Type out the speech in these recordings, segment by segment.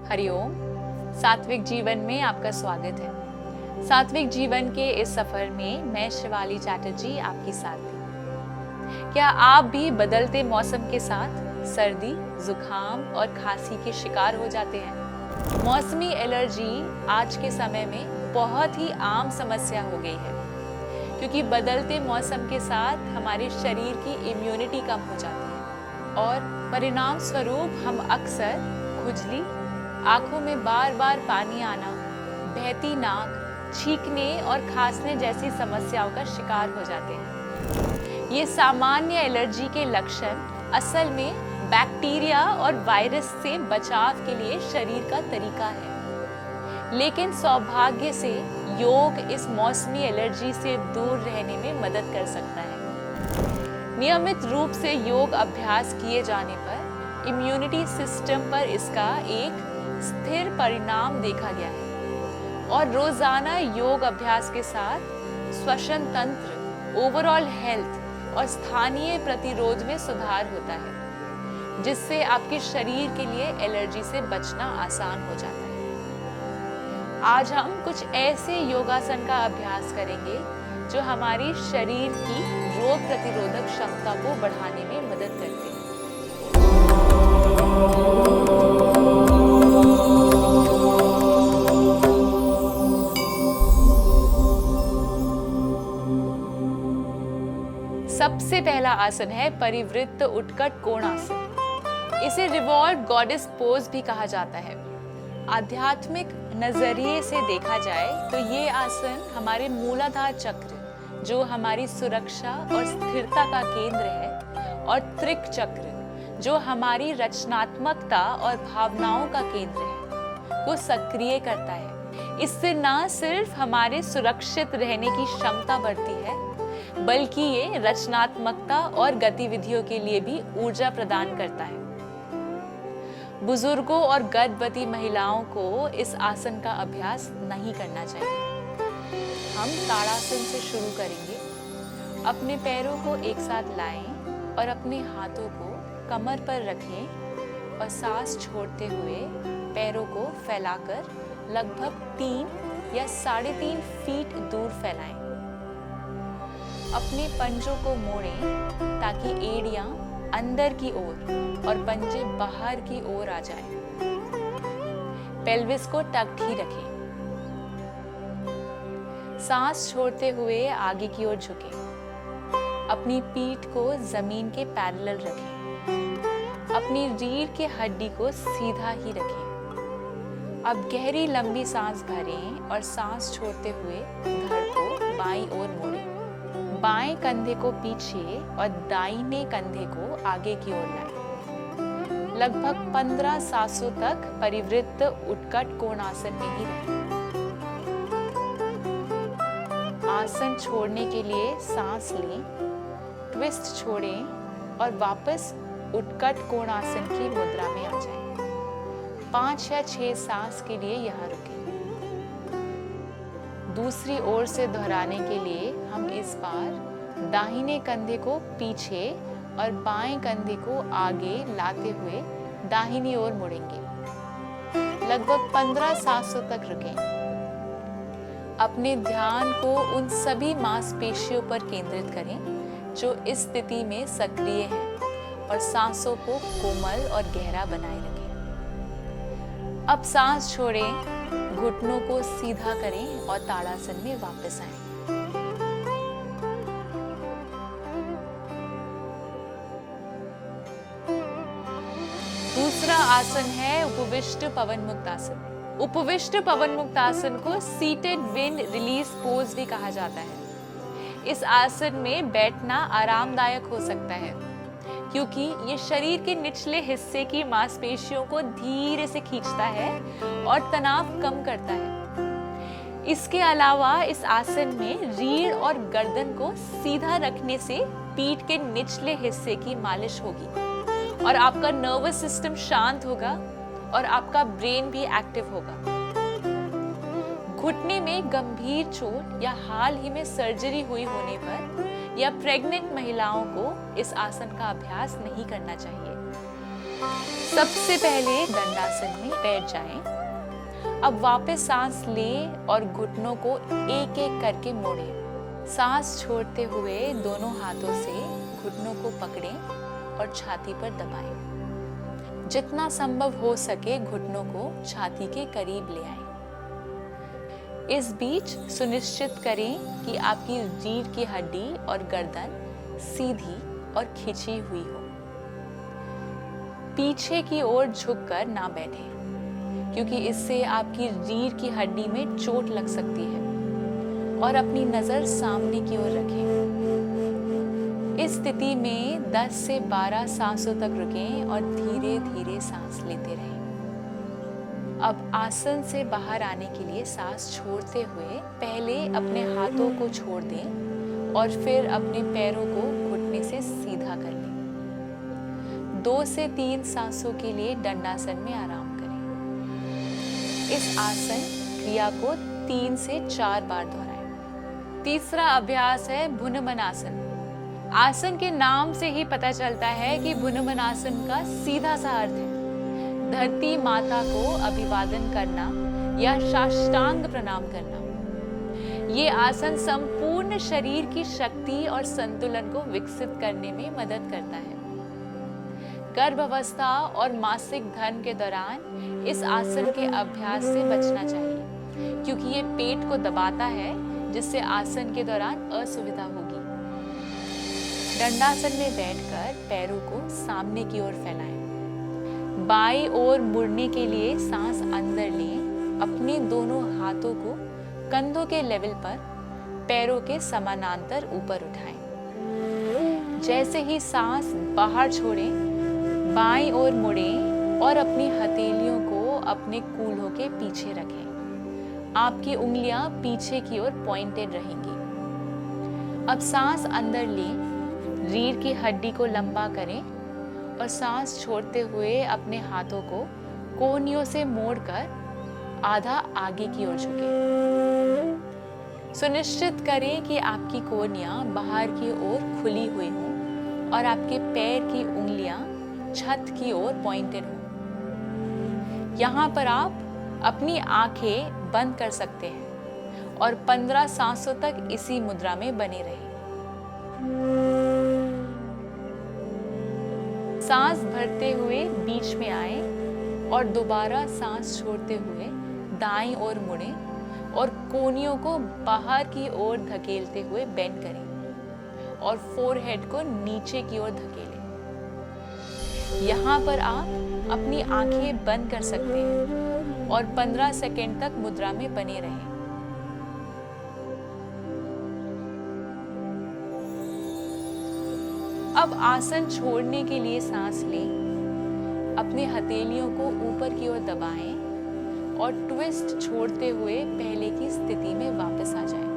हरिओम। सात्विक जीवन में आपका स्वागत है। सात्विक जीवन के इस सफर में मैं शिवाली चैटर्जी आपकी साथी। क्या आप भी बदलते मौसम के साथ सर्दी, जुकाम और खांसी के शिकार हो जाते हैं? मौसमी एलर्जी आज के समय में बहुत ही आम समस्या हो गई है, क्योंकि बदलते मौसम के साथ हमारे शरीर की इम्यूनिटी कम हो जाती है और परिणाम स्वरूप हम अक्सर खुजली, आंखों में बार बार पानी आना, बहती नाक, छींकने और खांसने जैसी समस्याओं का शिकार हो जाते हैं। ये सामान्य एलर्जी के लक्षण असल में बैक्टीरिया और वायरस से बचाव के लिए शरीर का तरीका है, लेकिन सौभाग्य से योग इस मौसमी एलर्जी से दूर रहने में मदद कर सकता है। नियमित रूप से योग अभ्यास किए जाने पर इम्यूनिटी सिस्टम पर इसका एक स्थिर परिणाम देखा गया है और रोजाना योग अभ्यास के साथ श्वसन तंत्र, ओवरऑल हेल्थ और स्थानीय प्रतिरोध में सुधार होता है, जिससे आपके शरीर के लिए एलर्जी से बचना आसान हो जाता है। आज हम कुछ ऐसे योगासन का अभ्यास करेंगे जो हमारी शरीर की रोग प्रतिरोधक क्षमता को बढ़ाने में मदद करते हैं। सबसे पहला आसन है परिवृत्त उत्कट कोणासन। इसे रिवॉल्व गॉडेस पोज भी कहा जाता है। आध्यात्मिक नजरिए से देखा जाए तो ये आसन हमारे मूलाधार चक्र, जो हमारी सुरक्षा और स्थिरता का केंद्र है, और त्रिक चक्र, जो हमारी रचनात्मकता और भावनाओं का केंद्र है, को सक्रिय करता है। इससे न सिर्फ हमारे सुरक्षित रहने की क्षमता बढ़ती है, बल्कि ये रचनात्मकता और गतिविधियों के लिए भी ऊर्जा प्रदान करता है। बुजुर्गों और गर्भवती महिलाओं को इस आसन का अभ्यास नहीं करना चाहिए। हम ताड़ासन से शुरू करेंगे। अपने पैरों को एक साथ लाएं और अपने हाथों को कमर पर रखें और सांस छोड़ते हुए पैरों को फैलाकर लगभग 3 या 3.5 फीट दूर फैलाएं। अपने पंजों को मोड़ें ताकि एड़ियां अंदर की ओर और पंजे बाहर की ओर आ जाएं। पेल्विस को टक्ड ही रखें। सांस छोड़ते हुए आगे की ओर झुकें। अपनी पीठ को जमीन के पैरेलल रखें। अपनी रीढ़ की हड्डी को सीधा ही रखें। अब गहरी लंबी सांस भरें और सांस छोड़ते हुए धड़ को बाईं ओर मोड़ें। बाएं कंधे को पीछे और दाहिने कंधे को आगे की ओर लाएं। लगभग 15 सांसों तक परिवृत्त उत्कट कोणासन में ही रहें। आसन छोड़ने के लिए सांस लें, ट्विस्ट छोड़ें और वापस उत्कट कोणासन की मुद्रा में आ जाएं। 5 या 6 सांस के लिए यहाँ रुकें। दूसरी ओर से दोहराने के लिए हम इस बार दाहिने कंधे को पीछे और बाएं कंधे को आगे लाते हुए दाहिनी ओर मुड़ेंगे। लगभग 15 सांसों तक रुकें। अपने ध्यान को उन सभी मांसपेशियों पर केंद्रित करें जो इस स्थिति में सक्रिय हैं और सांसों को कोमल और गहरा बनाए रखें। अब सांस छोड़ें, घुटनों को सीधा करें और ताड़ासन में वापस आएं। दूसरा आसन है उपविष्ट पवन मुक्तासन। उपविष्ट पवन मुक्तासन को सीटेड विंड रिलीज पोज भी कहा जाता है। इस आसन में बैठना आरामदायक हो सकता है, क्योंकि ये शरीर के निचले हिस्से की मांसपेशियों को धीरे से खींचता है और तनाव कम करता है। इसके अलावा इस आसन में रीढ़ और गर्दन को सीधा रखने से पीठ के निचले हिस्से की मालिश होगी और आपका नर्वस सिस्टम शांत होगा और आपका ब्रेन भी एक्टिव होगा। घुटने में गंभीर चोट या हाल ही में सर्जरी हुई होने पर या प्रेग्नेंट महिलाओं को इस आसन का अभ्यास नहीं करना चाहिए। सबसे पहले दंडासन में बैठ जाएं। अब वापस सांस लें और घुटनों को एक एक करके मोड़ें। सांस छोड़ते हुए दोनों हाथों से घुटनों को पकड़ें और छाती पर दबाएं। जितना संभव हो सके घुटनों को छाती के करीब ले आएं। इस बीच सुनिश्चित करें कि आपकी रीढ़ की हड्डी और गर्दन सीधी और खिंची हुई हो। पीछे की ओर झुककर ना बैठें, क्योंकि इससे आपकी रीढ़ की हड्डी में चोट लग सकती है। और अपनी नजर सामने की ओर रखें। इस स्थिति में 10 से 12 सांसों तक रुकें और धीरे धीरे सांस लेते रहें। अब आसन से बाहर आने के लिए सांस छोड़ते हुए पहले अपने हाथों को छोड़ दें और फिर अपने पैरों को घुटने से सीधा कर लें। 2 से 3 सांसों के लिए दंडासन में आराम करें। इस आसन क्रिया को 3 से 4 बार दोहराएं। तीसरा अभ्यास है भुनमनासन। आसन के नाम से ही पता चलता है कि भुनमनासन का सीधा सा अर्थ है धरती माता को अभिवादन करना या साष्टांग प्रणाम करना। ये आसन संपूर्ण शरीर की शक्ति और संतुलन को विकसित करने में मदद करता है। गर्भावस्था और मासिक धर्म के दौरान इस आसन के अभ्यास से बचना चाहिए, क्योंकि ये पेट को दबाता है, जिससे आसन के दौरान असुविधा होगी। दंडासन में बैठकर पैरों को सामने की ओर फैलाएं। बाईं ओर मुड़ने के लिए सांस अंदर लें। अपने दोनों हाथों को कंधों के लेवल पर पैरों के समानांतर ऊपर उठाएं। जैसे ही सांस बाहर छोड़ें, बाईं ओर मुड़ें और अपनी हथेलियों को अपने कूल्हों के पीछे रखें। आपकी उंगलियां पीछे की ओर पॉइंटेड रहेंगी। अब सांस अंदर लें, रीढ़ की हड्डी को लंबा करें और सांस छोड़ते हुए अपने हाथों को कोहनियों से मोड़कर आधा आगे की ओर झुकें। सुनिश्चित करें कि आपकी कोहनियां बाहर की ओर खुली हुई हों और आपके पैर की उंगलियां छत की ओर पॉइंटेड हों। यहाँ पर आप अपनी आंखें बंद कर सकते हैं और 15 सांसों तक इसी मुद्रा में बने रहें। सांस भरते हुए बीच में आए और दोबारा सांस छोड़ते हुए दाईं ओर मुड़ें और कोहनियों को बाहर की ओर धकेलते हुए बेंड करें और फोरहेड को नीचे की ओर धकेलें। यहाँ पर आप अपनी आंखें बंद कर सकते हैं और 15 सेकंड तक मुद्रा में बने रहें। अब आसन छोड़ने के लिए सांस लें। अपने हथेलियों को ऊपर की ओर दबाएं और ट्विस्ट छोड़ते हुए पहले की स्थिति में वापस आ जाएं।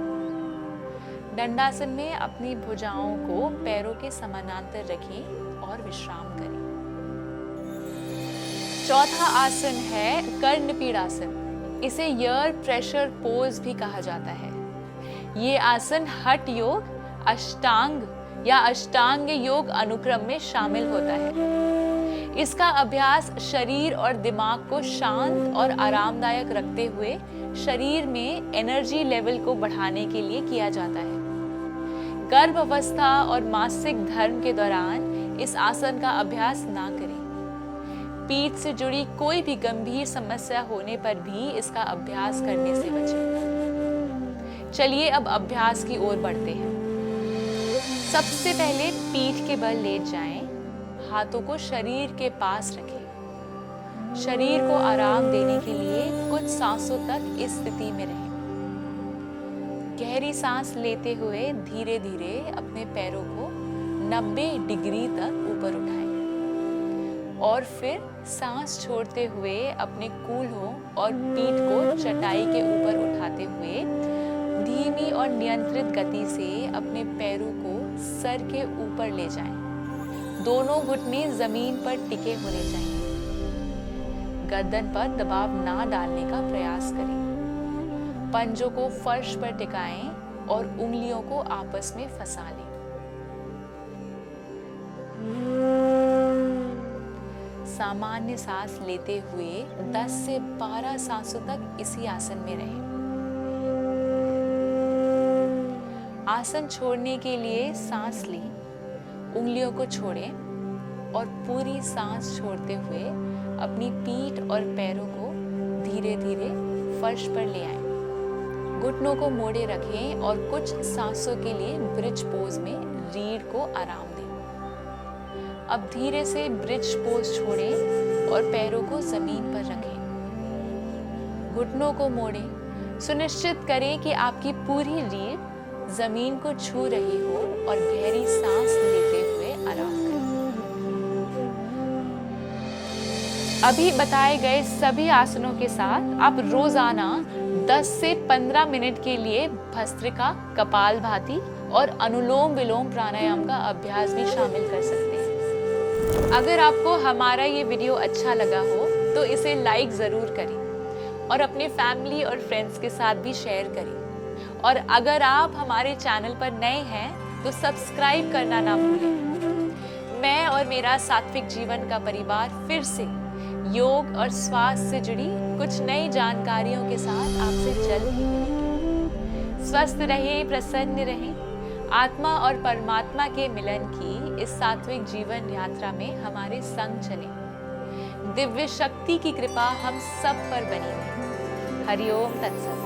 दंडासन में अपनी भुजाओं को पैरों के समानांतर रखें और विश्राम करें। चौथा आसन है कर्णपीडासन। इसे ईयर प्रेशर पोज भी कहा जाता है। ये आसन हठ योग, अष्टांग या अष्टांग योग अनुक्रम में शामिल होता है। इसका अभ्यास शरीर और दिमाग को शांत और आरामदायक रखते हुए शरीर में एनर्जी लेवल को बढ़ाने के लिए किया जाता है। गर्भावस्था और मासिक धर्म के दौरान इस आसन का अभ्यास ना करें। पीठ से जुड़ी कोई भी गंभीर समस्या होने पर भी इसका अभ्यास करने से बचें। चलिए अब अभ्यास की ओर बढ़ते हैं। सबसे पहले पीठ के बल लेट जाएं, हाथों को शरीर के पास रखें। शरीर को आराम देने के लिए कुछ सांसों तक इस स्थिति में रहें। गहरी सांस लेते हुए धीरे धीरे अपने पैरों को 90 डिग्री तक ऊपर उठाएं और फिर सांस छोड़ते हुए अपने कूल्हों और पीठ को चटाई के ऊपर उठाते हुए धीमी और नियंत्रित गति से अपने पैरों को सर के ऊपर ले जाएं। दोनों घुटने जमीन पर टिके होने चाहिए। गर्दन पर दबाव ना डालने का प्रयास करें। पंजों को फर्श पर टिकाएं और उंगलियों को आपस में फंसा लें। सामान्य सांस लेते हुए 10 से 12 सांसों तक इसी आसन में रहें। आसन छोड़ने के लिए सांस लें, उंगलियों को छोड़ें और पूरी सांस छोड़ते हुए अपनी पीठ और पैरों को धीरे धीरे फर्श पर ले आएं। घुटनों को मोड़े रखें और कुछ सांसों के लिए ब्रिज पोज में रीढ़ को आराम दें। अब धीरे से ब्रिज पोज छोड़ें और पैरों को जमीन पर रखें। घुटनों को मोड़ें। सुनिश्चित करें कि आपकी पूरी रीढ़ जमीन को छू रही हो और गहरी सांस लेते हुए आराम करें। अभी बताए गए सभी आसनों के साथ आप रोजाना 10 से 15 मिनट के लिए भस्त्रिका, कपालभाति और अनुलोम विलोम प्राणायाम का अभ्यास भी शामिल कर सकते हैं। अगर आपको हमारा ये वीडियो अच्छा लगा हो तो इसे लाइक जरूर करें और अपने फैमिली और फ्रेंड्स के साथ भी शेयर करें। और अगर आप हमारे चैनल पर नए हैं तो सब्सक्राइब करना ना भूलें। मैं और मेरा सात्विक जीवन का परिवार फिर से योग और स्वास्थ्य से जुड़ी कुछ नई जानकारियों के साथ आपसे जल्द ही मिलेंगे। स्वस्थ रहें, प्रसन्न रहें। आत्मा और परमात्मा के मिलन की इस सात्विक जीवन यात्रा में हमारे संग चलें। दिव्य शक्ति की कृपा हम सब पर बनी रहे। हरि ओम तत्सत।